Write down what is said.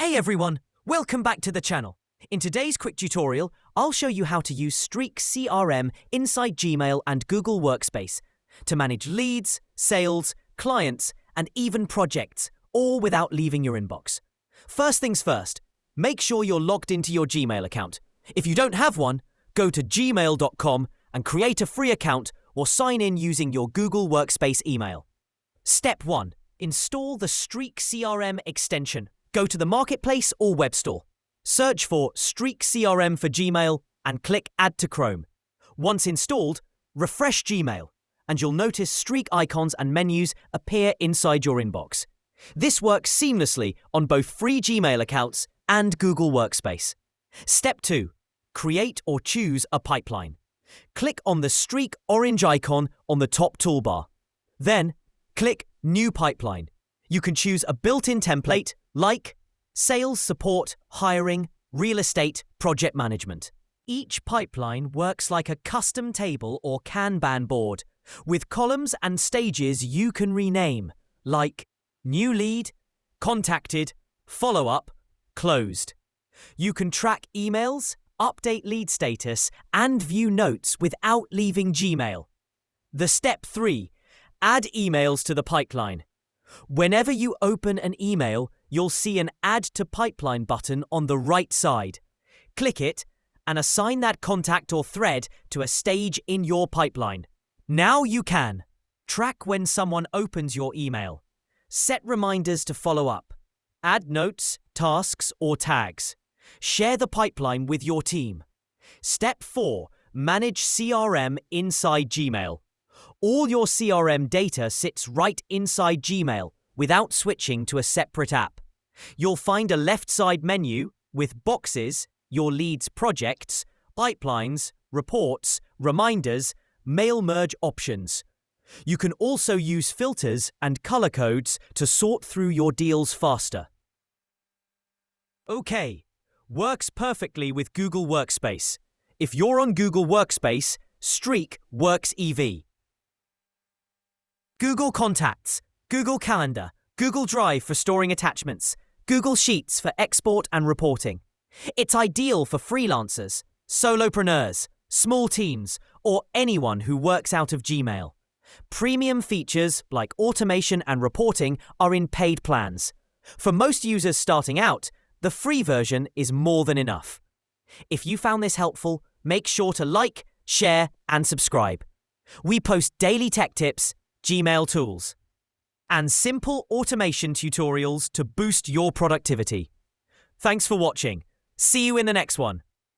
Hey everyone, welcome back to the channel. In today's quick tutorial, I'll show you how to use Streak CRM inside Gmail and Google Workspace to manage leads, sales, clients, and even projects, all without leaving your inbox. First things first, make sure you're logged into your Gmail account. If you don't have one, go to gmail.com and create a free account or sign in using your Google Workspace email. Step 1. Install the Streak CRM extension. Go to the Marketplace or Web Store. Search for Streak CRM for Gmail and click Add to Chrome. Once installed, refresh Gmail, and you'll notice Streak icons and menus appear inside your inbox. This works seamlessly on both free Gmail accounts and Google Workspace. Step 2. Create or choose a pipeline. Click on the Streak orange icon on the top toolbar. Then, click New Pipeline. You can choose a built-in template like Sales Support, Hiring, Real Estate, Project Management. Each pipeline works like a custom table or Kanban board with columns and stages you can rename, like New Lead, Contacted, Follow-up, Closed. You can track emails, update lead status, and view notes without leaving Gmail. Step 3. Add emails to the pipeline. Whenever you open an email, you'll see an Add to Pipeline button on the right side. Click it and assign that contact or thread to a stage in your pipeline. Now you can track when someone opens your email, set reminders to follow up, add notes, tasks, or tags, share the pipeline with your team. Step 4. Manage CRM inside Gmail. All your CRM data sits right inside Gmail without switching to a separate app. You'll find a left side menu with boxes, your leads projects, pipelines, reports, reminders, mail merge options. You can also use filters and color codes to sort through your deals faster. Okay, works perfectly with Google Workspace. If you're on Google Workspace, Streak works EV. Google Contacts, Google Calendar, Google Drive for storing attachments, Google Sheets for export and reporting. It's ideal for freelancers, solopreneurs, small teams, or anyone who works out of Gmail. Premium features like automation and reporting are in paid plans. For most users starting out, the free version is more than enough. If you found this helpful, make sure to like, share, and subscribe. We post daily tech tips, Gmail tools, and simple automation tutorials to boost your productivity. Thanks for watching. See you in the next one.